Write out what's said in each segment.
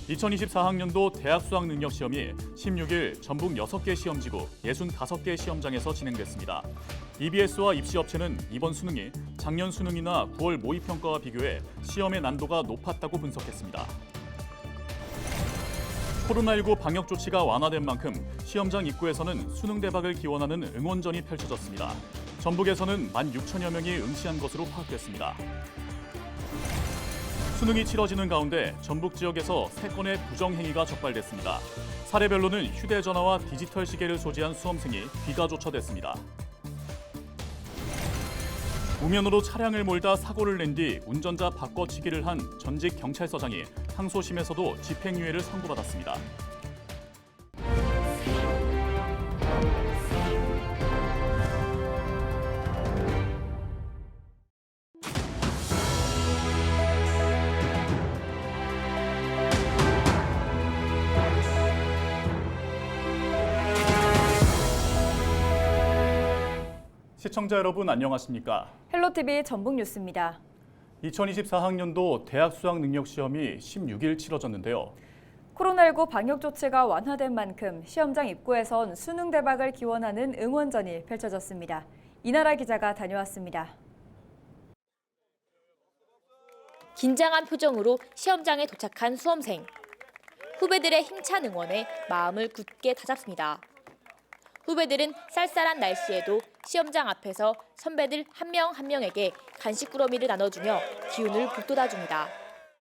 2024학년도 대학 수학 능력 시험이 16일 전북 6개 시험지구 65개 시험장에서 진행됐습니다. EBS와 입시업체는 이번 수능이 작년 수능이나 9월 모의평가와 비교해 시험의 난도가 높았다고 분석했습니다. 코로나19 방역 조치가 완화된 만큼 시험장 입구에서는 수능 대박을 기원하는 응원전이 펼쳐졌습니다. 전북에서는 16,000여 명이 응시한 것으로 파악됐습니다. 수능이 치러지는 가운데 전북 지역에서 3건의 부정행위가 적발됐습니다. 사례별로는 휴대전화와 디지털 시계를 소지한 수험생이 귀가조처됐습니다. 우면으로 차량을 몰다 사고를 낸 뒤 운전자 바꿔치기를 한 전직 경찰서장이 항소심에서도 집행유예를 선고받았습니다. 시청자 여러분 안녕하십니까? 헬로티비 전북 뉴스입니다. 2024학년도 대학 수학 능력 시험이 16일 치러졌는데요. 코로나19 방역 조치가 완화된 만큼 시험장 입구에선 수능 대박을 기원하는 응원전이 펼쳐졌습니다. 이나라 기자가 다녀왔습니다. 긴장한 표정으로 시험장에 도착한 수험생. 후배들의 힘찬 응원에 마음을 굳게 다잡습니다. 후배들은 쌀쌀한 날씨에도 시험장 앞에서 선배들 한 명 한 명에게 간식 꾸러미를 나눠주며 기운을 북돋아줍니다.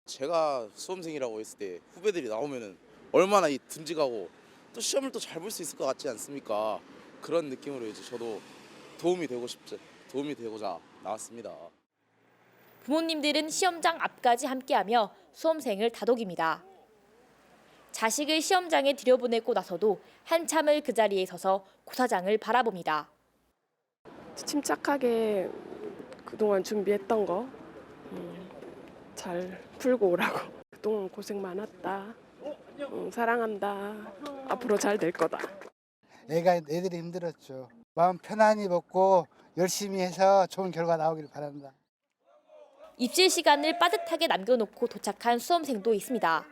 제가 수험생이라고 했을 때 후배들이 나오면은 얼마나 듬직하고 또 시험을 또 잘 볼 수 있을 것 같지 않습니까? 그런 느낌으로 이제 저도 도움이 되고자 나왔습니다. 부모님들은 시험장 앞까지 함께하며 수험생을 다독입니다. 자식을 시험장에 들여보내고 나서도 한참을 그 자리에 서서 고사장을 바라봅니다. 침착하게 그동안 준비했던 거 잘 풀고 오라고. 그동안 고생 많았다. 사랑한다. 앞으로 잘 될 거다. 애들이 힘들었죠. 마음 편안히 먹고 열심히 해서 좋은 결과 나오길 바랍니다. 입실 시간을 빠듯하게 남겨놓고 도착한 수험생도 있습니다.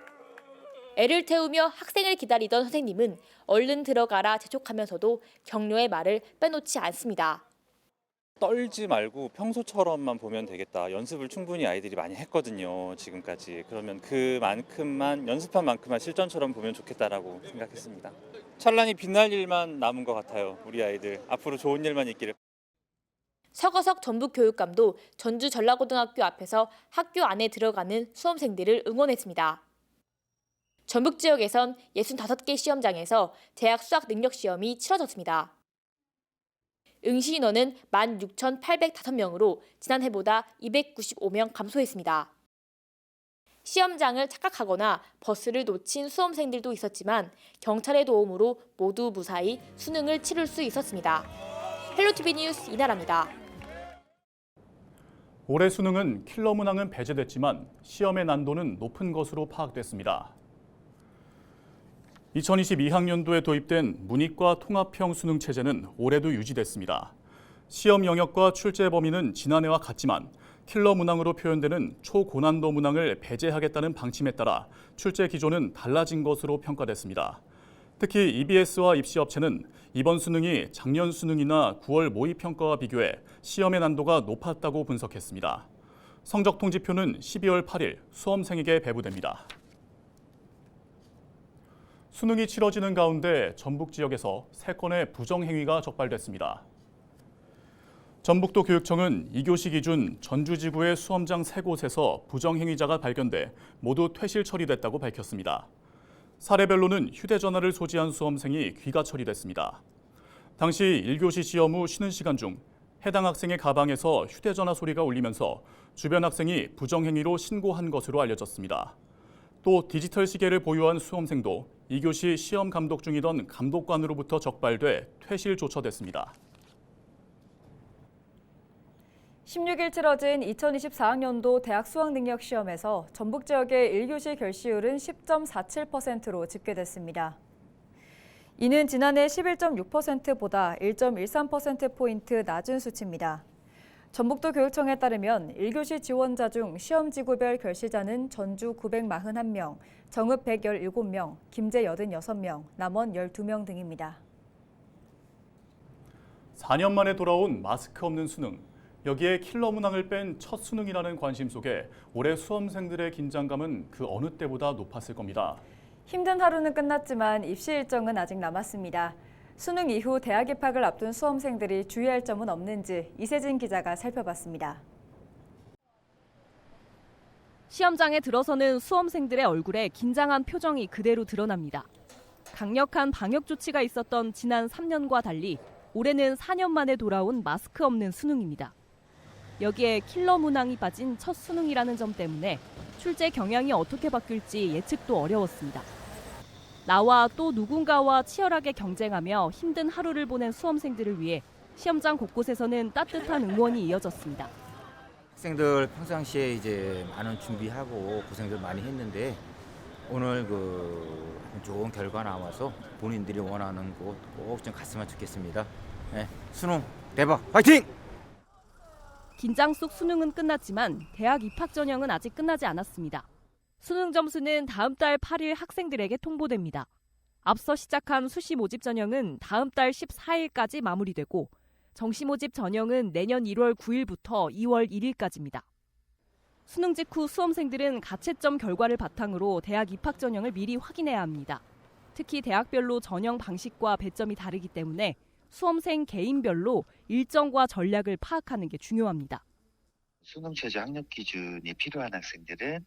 애를 태우며 학생을 기다리던 선생님은 얼른 들어가라 재촉하면서도 격려의 말을 빼놓지 않습니다. 떨지 말고 평소처럼만 보면 되겠다. 연습을 충분히 아이들이 많이 했거든요, 지금까지. 그러면 연습한 만큼만 실전처럼 보면 좋겠다라고 생각했습니다. 찬란히 빛날 일만 남은 것 같아요, 우리 아이들. 앞으로 좋은 일만 있기를. 서거석 전북교육감도 전주 전라고등학교 앞에서 학교 안에 들어가는 수험생들을 응원했습니다. 전북 지역에선 65개 시험장에서 대학 수학 능력 시험이 치러졌습니다. 응시 인원은 16,805명으로 지난해보다 295명 감소했습니다. 시험장을 착각하거나 버스를 놓친 수험생들도 있었지만 경찰의 도움으로 모두 무사히 수능을 치를 수 있었습니다. 헬로티비 뉴스 이나라입니다. 올해 수능은 킬러 문항은 배제됐지만 시험의 난도는 높은 것으로 파악됐습니다. 2022학년도에 도입된 문이과 통합형 수능 체제는 올해도 유지됐습니다. 시험 영역과 출제 범위는 지난해와 같지만 킬러 문항으로 표현되는 초고난도 문항을 배제하겠다는 방침에 따라 출제 기조는 달라진 것으로 평가됐습니다. 특히 EBS와 입시업체는 이번 수능이 작년 수능이나 9월 모의평가와 비교해 시험의 난도가 높았다고 분석했습니다. 성적 통지표는 12월 8일 수험생에게 배부됩니다. 수능이 치러지는 가운데 전북 지역에서 3건의 부정행위가 적발됐습니다. 전북도 교육청은 2교시 기준 전주지구의 수험장 3곳에서 부정행위자가 발견돼 모두 퇴실 처리됐다고 밝혔습니다. 사례별로는 휴대전화를 소지한 수험생이 귀가 처리됐습니다. 당시 1교시 시험 후 쉬는 시간 중 해당 학생의 가방에서 휴대전화 소리가 울리면서 주변 학생이 부정행위로 신고한 것으로 알려졌습니다. 또 디지털 시계를 보유한 수험생도 2교시 시험 감독 중이던 감독관으로부터 적발돼 퇴실 조처됐습니다. 16일 치러진 2024학년도 대학 수학능력 시험에서 전북 지역의 1교시 결시율은 10.47%로 집계됐습니다. 이는 지난해 11.6%보다 1.13%포인트 낮은 수치입니다. 전북도 교육청에 따르면 1교시 지원자 중 시험지구별 결시자는 전주 941명, 정읍 117명, 김제 86명, 남원 12명 등입니다. 4년 만에 돌아온 마스크 없는 수능. 여기에 킬러 문항을 뺀 첫 수능이라는 관심 속에 올해 수험생들의 긴장감은 그 어느 때보다 높았을 겁니다. 힘든 하루는 끝났지만 입시 일정은 아직 남았습니다. 수능 이후 대학 입학을 앞둔 수험생들이 주의할 점은 없는지 이세진 기자가 살펴봤습니다. 시험장에 들어서는 수험생들의 얼굴에 긴장한 표정이 그대로 드러납니다. 강력한 방역 조치가 있었던 지난 3년과 달리 올해는 4년 만에 돌아온 마스크 없는 수능입니다. 여기에 킬러 문항이 빠진 첫 수능이라는 점 때문에 출제 경향이 어떻게 바뀔지 예측도 어려웠습니다. 나와 또 누군가와 치열하게 경쟁하며 힘든 하루를 보낸 수험생들을 위해 시험장 곳곳에서는 따뜻한 응원이 이어졌습니다. 학생들 평상시에 이제 많은 준비하고 고생들 많이 했는데 오늘 좋은 결과 나와서 본인들이 원하는 곳 꼭 좀 갔으면 좋겠습니다. 네, 수능 대박 화이팅! 긴장 속 수능은 끝났지만 대학 입학 전형은 아직 끝나지 않았습니다. 수능 점수는 다음 달 8일 학생들에게 통보됩니다. 앞서 시작한 수시 모집 전형은 다음 달 14일까지 마무리되고 정시 모집 전형은 내년 1월 9일부터 2월 1일까지입니다. 수능 직후 수험생들은 가채점 결과를 바탕으로 대학 입학 전형을 미리 확인해야 합니다. 특히 대학별로 전형 방식과 배점이 다르기 때문에 수험생 개인별로 일정과 전략을 파악하는 게 중요합니다. 수능 최저 학력 기준이 필요한 학생들은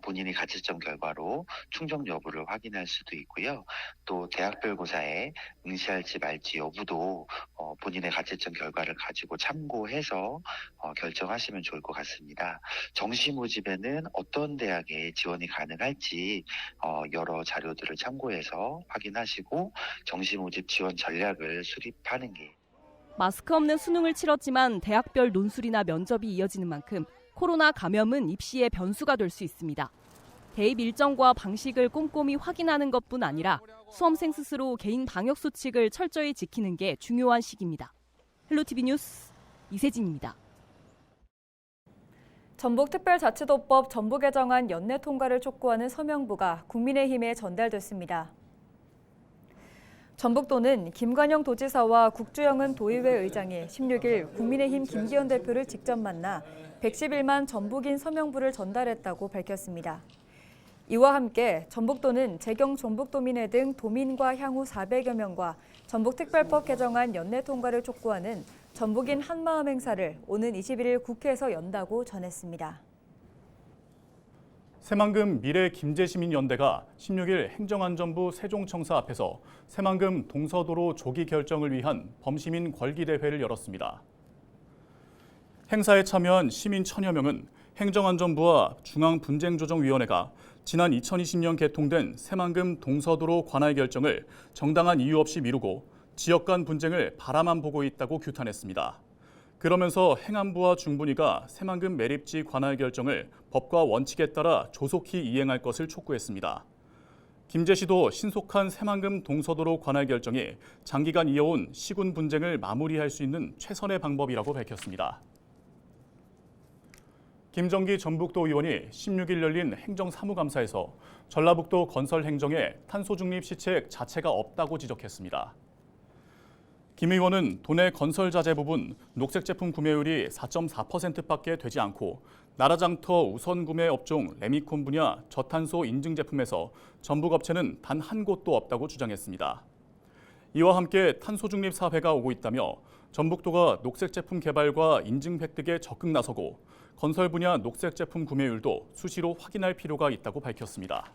본인이 가채점 결과로 충족 여부를 확인할 수도 있고요. 또 대학별 고사에 응시할지 말지 여부도 본인의 가채점 결과를 가지고 참고해서 결정하시면 좋을 것 같습니다. 정시 모집에는 어떤 대학에 지원이 가능할지 여러 자료들을 참고해서 확인하시고 정시 모집 지원 전략을 수립하는 게 마스크 없는 수능을 치렀지만 대학별 논술이나 면접이 이어지는 만큼 코로나 감염은 입시의 변수가 될 수 있습니다. 대입 일정과 방식을 꼼꼼히 확인하는 것뿐 아니라 수험생 스스로 개인 방역 수칙을 철저히 지키는 게 중요한 시기입니다. 헬로티비 뉴스 이세진입니다. 전북특별자치도법 전부 개정안 연내 통과를 촉구하는 서명부가 국민의힘에 전달됐습니다. 전북도는 김관영 도지사와 국주영은 도의회 의장이 16일 국민의힘 김기현 대표를 직접 만나 111만 전북인 서명부를 전달했다고 밝혔습니다. 이와 함께 전북도는 재경 전북도민회 등 도민과 향후 400여 명과 전북특별법 개정안 연내 통과를 촉구하는 전북인 한마음 행사를 오는 21일 국회에서 연다고 전했습니다. 새만금 미래김제시민연대가 16일 행정안전부 세종청사 앞에서 새만금 동서도로 조기 결정을 위한 범시민 궐기대회를 열었습니다. 행사에 참여한 시민 1000여 명은 행정안전부와 중앙분쟁조정위원회가 지난 2020년 개통된 새만금 동서도로 관할 결정을 정당한 이유 없이 미루고 지역 간 분쟁을 바라만 보고 있다고 규탄했습니다. 그러면서 행안부와 중분위가 새만금 매립지 관할 결정을 법과 원칙에 따라 조속히 이행할 것을 촉구했습니다. 김제시도 신속한 새만금 동서도로 관할 결정이 장기간 이어온 시군 분쟁을 마무리할 수 있는 최선의 방법이라고 밝혔습니다. 김정기 전북도 의원이 16일 열린 행정사무감사에서 전라북도 건설 행정에 탄소 중립 시책 자체가 없다고 지적했습니다. 김 의원은 도내 건설 자재 부분 녹색 제품 구매율이 4.4%밖에 되지 않고 나라장터 우선 구매 업종 레미콘 분야 저탄소 인증 제품에서 전북 업체는 단 한 곳도 없다고 주장했습니다. 이와 함께 탄소 중립 사회가 오고 있다며 전북도가 녹색 제품 개발과 인증 획득에 적극 나서고 건설 분야 녹색 제품 구매율도 수시로 확인할 필요가 있다고 밝혔습니다.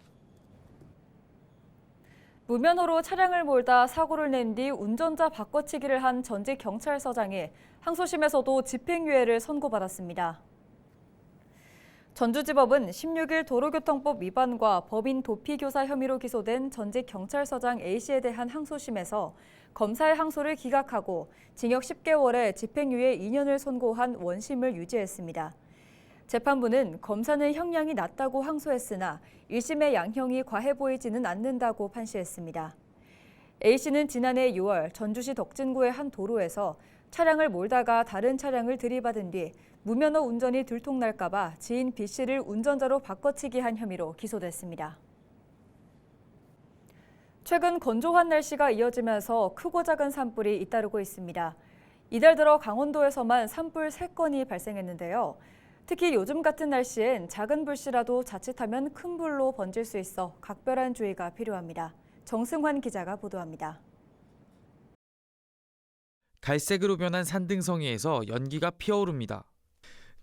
무면허로 차량을 몰다 사고를 낸 뒤 운전자 바꿔치기를 한 전직 경찰서장이 항소심에서도 집행유예를 선고받았습니다. 전주지법은 16일 도로교통법 위반과 법인 도피교사 혐의로 기소된 전직 경찰서장 A씨에 대한 항소심에서 검사의 항소를 기각하고 징역 10개월에 집행유예 2년을 선고한 원심을 유지했습니다. 재판부는 검사는 형량이 낮다고 항소했으나 1심의 양형이 과해 보이지는 않는다고 판시했습니다. A씨는 지난해 6월 전주시 덕진구의 한 도로에서 차량을 몰다가 다른 차량을 들이받은 뒤 무면허 운전이 들통날까 봐 지인 B씨를 운전자로 바꿔치기 한 혐의로 기소됐습니다. 최근 건조한 날씨가 이어지면서 크고 작은 산불이 잇따르고 있습니다. 이달 들어 강원도에서만 산불 3건이 발생했는데요. 특히 요즘 같은 날씨엔 작은 불씨라도 자칫하면 큰 불로 번질 수 있어 각별한 주의가 필요합니다. 정승환 기자가 보도합니다. 갈색으로 변한 산등성이에서 연기가 피어오릅니다.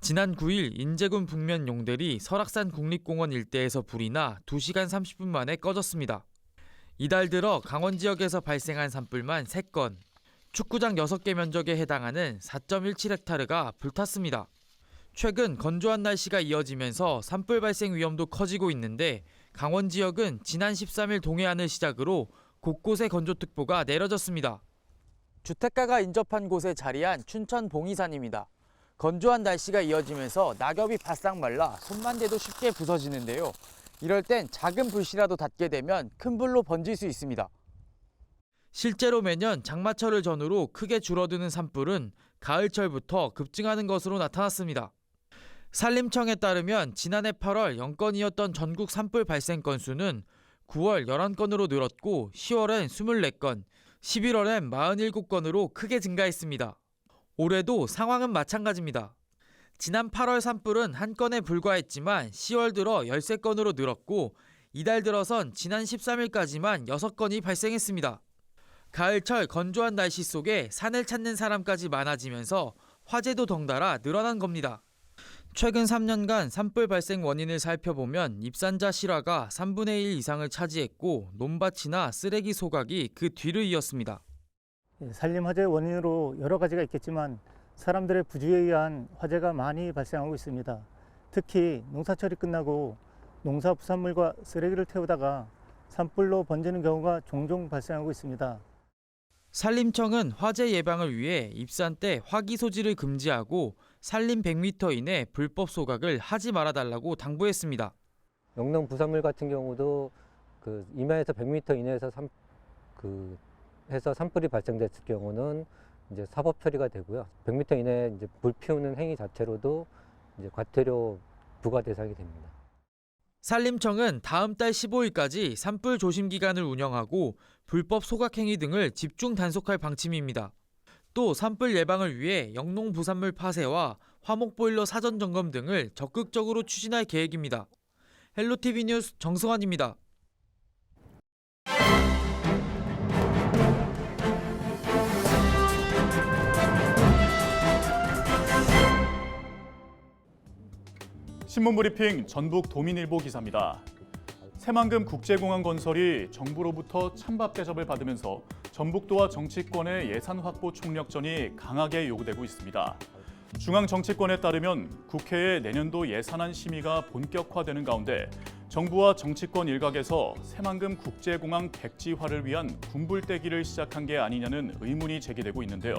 지난 9일 인제군 북면 용대리 설악산 국립공원 일대에서 불이 나 2시간 30분 만에 꺼졌습니다. 이달 들어 강원 지역에서 발생한 산불만 3건, 축구장 6개 면적에 해당하는 4.17헥타르가 불탔습니다. 최근 건조한 날씨가 이어지면서 산불 발생 위험도 커지고 있는데 강원 지역은 지난 13일 동해안을 시작으로 곳곳에 건조특보가 내려졌습니다. 주택가가 인접한 곳에 자리한 춘천 봉이산입니다. 건조한 날씨가 이어지면서 낙엽이 바싹 말라 손만 대도 쉽게 부서지는데요. 이럴 땐 작은 불씨라도 닿게 되면 큰 불로 번질 수 있습니다. 실제로 매년 장마철을 전후로 크게 줄어드는 산불은 가을철부터 급증하는 것으로 나타났습니다. 산림청에 따르면 지난해 8월 0건이었던 전국 산불 발생 건수는 9월 11건으로 늘었고 10월엔 24건, 11월엔 47건으로 크게 증가했습니다. 올해도 상황은 마찬가지입니다. 지난 8월 산불은 1건에 불과했지만 10월 들어 13건으로 늘었고 이달 들어선 지난 13일까지만 6건이 발생했습니다. 가을철 건조한 날씨 속에 산을 찾는 사람까지 많아지면서 화재도 덩달아 늘어난 겁니다. 최근 3년간 산불 발생 원인을 살펴보면 입산자 실화가 3분의 1 이상을 차지했고 논밭이나 쓰레기 소각이 그 뒤를 이었습니다. 산림 화재 원인으로 여러 가지가 있겠지만 사람들의 부주의에 의한 화재가 많이 발생하고 있습니다. 특히 농사철이 끝나고 농사 부산물과 쓰레기를 태우다가 산불로 번지는 경우가 종종 발생하고 있습니다. 산림청은 화재 예방을 위해 입산 때 화기 소지를 금지하고 산림 100m 이내 불법 소각을 하지 말아달라고 당부했습니다. 영농 부산물 같은 경우도 그 임야에서 100m 이내에서 해서 산불이 발생됐을 경우는 이제 사법 처리가 되고요. 100m 이내에 이제 불 피우는 행위 자체로도 이제 과태료 부과 대상이 됩니다. 산림청은 다음 달 15일까지 산불 조심 기간을 운영하고 불법 소각 행위 등을 집중 단속할 방침입니다. 또 산불 예방을 위해 영농 부산물 파쇄와 화목 보일러 사전 점검 등을 적극적으로 추진할 계획입니다. 헬로티비 뉴스 정승환입니다. 신문브리핑 전북 도민일보 기사입니다. 새만금 국제공항 건설이 정부로부터 찬밥 대접을 받으면서 전북도와 정치권의 예산 확보 총력전이 강하게 요구되고 있습니다. 중앙 정치권에 따르면 국회의 내년도 예산안 심의가 본격화되는 가운데 정부와 정치권 일각에서 새만금 국제공항 백지화를 위한 군불대기를 시작한 게 아니냐는 의문이 제기되고 있는데요.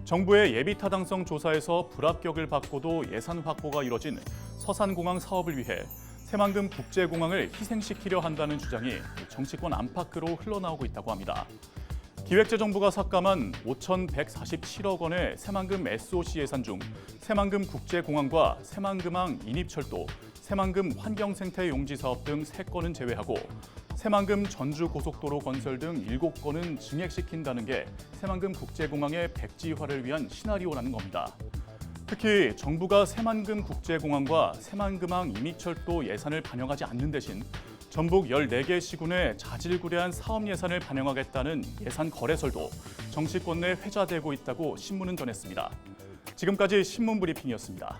정부의 예비타당성 조사에서 불합격을 받고도 예산 확보가 이뤄진 서산공항 사업을 위해 새만금 국제공항을 희생시키려 한다는 주장이 정치권 안팎으로 흘러나오고 있다고 합니다. 기획재정부가 삭감한 5,147억 원의 새만금 SOC 예산 중 새만금 국제공항과 새만금항 인입철도, 새만금 환경생태용지 사업 등 3건은 제외하고 새만금 전주고속도로 건설 등 7건은 증액시킨다는 게 새만금 국제공항의 백지화를 위한 시나리오라는 겁니다. 특히 정부가 새만금 국제공항과 새만금항 인입철도 예산을 반영하지 않는 대신 전북 14개 시군의 자질구레한 사업 예산을 반영하겠다는 예산 거래설도 정치권 내 회자되고 있다고 신문은 전했습니다. 지금까지 신문 브리핑이었습니다.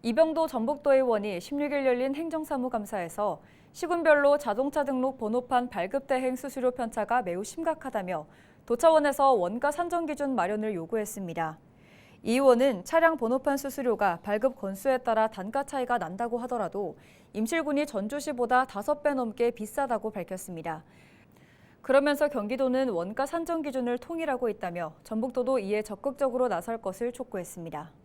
이병도 전북도의원이 16일 열린 행정사무감사에서 시군별로 자동차 등록 번호판 발급 대행 수수료 편차가 매우 심각하다며 도차원에서 원가 산정 기준 마련을 요구했습니다. 이 의원은 차량 번호판 수수료가 발급 건수에 따라 단가 차이가 난다고 하더라도 임실군이 전주시보다 5배 넘게 비싸다고 밝혔습니다. 그러면서 경기도는 원가 산정 기준을 통일하고 있다며 전북도도 이에 적극적으로 나설 것을 촉구했습니다.